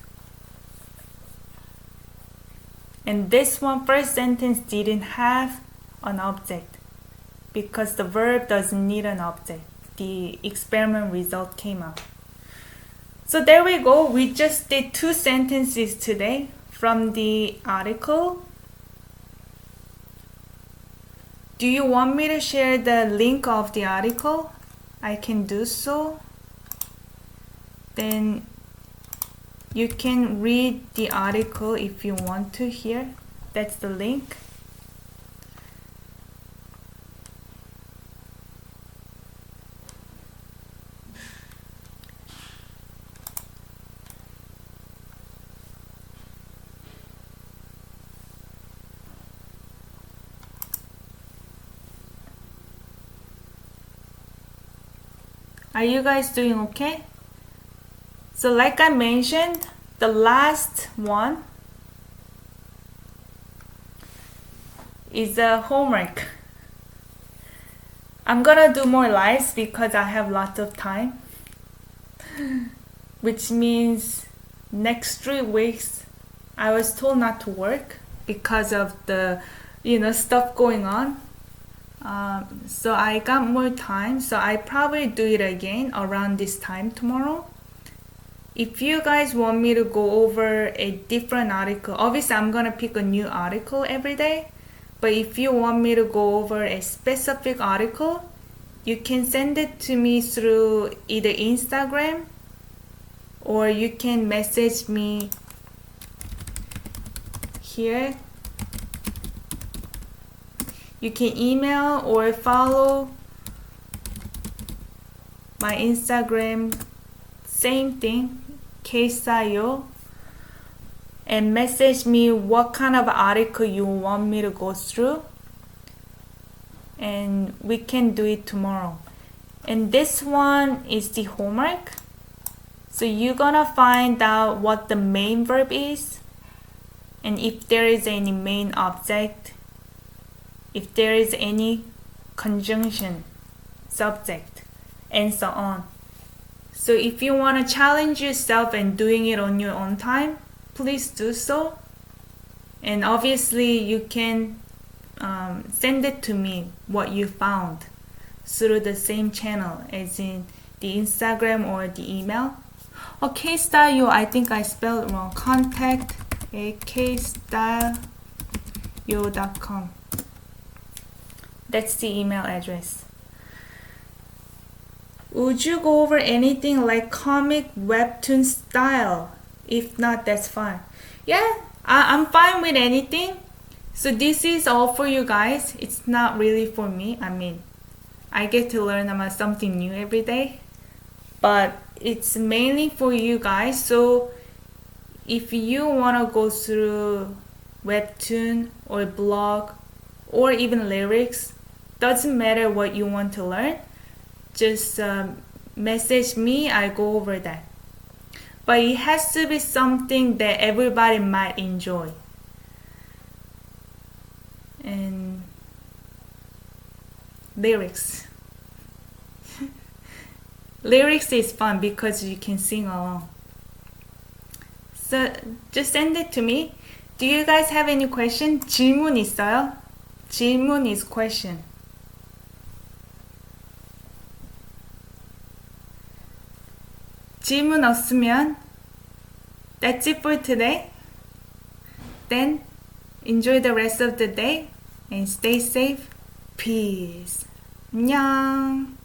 And this one, first sentence didn't have an object because the verb doesn't need an object. The experiment result came out. So there we go. We just did 2 sentences today from the article. Do you want me to share the link of the article? I can do so. Then you can read the article if you want to here. That's the link. Are you guys doing okay? So like I mentioned, the last one is a homework. I'm gonna do more lives because I have lots of time, which means next 3 weeks I was told not to work because of the stuff going on. So I got more time, so I probably do it again around this time tomorrow. If you guys want me to go over a different article, obviously I'm gonna pick a new article every day, but if you want me to go over a specific article, you can send it to me through either Instagram or you can message me here. You can email or follow my Instagram, same thing, Ksayo, and message me what kind of article you want me to go through, and we can do it tomorrow. And this one is the homework. So you're gonna find out what the main verb is, and if there is any main object, if there is any conjunction, subject, and so on. So if you want to challenge yourself and doing it on your own time, please do so. And obviously you can send it to me what you found through the same channel, as in the Instagram or the email. Kstyle, I think I spelled it wrong. Contact at kstyle.com. That's the email address. Would you go over anything like comic webtoon style? If not, that's fine. Yeah, I'm fine with anything. So this is all for you guys. It's not really for me. I mean, I get to learn about something new every day, but it's mainly for you guys. So if you want to go through webtoon or blog or even lyrics, doesn't matter what you want to learn, just message me, I go over that. But it has to be something that everybody might enjoy. And lyrics. Lyrics is fun because you can sing along. So just send it to me. Do you guys have any question? 질문 있어요? 질문 is question. 질문 없으면 that's it for today. Then enjoy the rest of the day and stay safe. Peace. 안녕.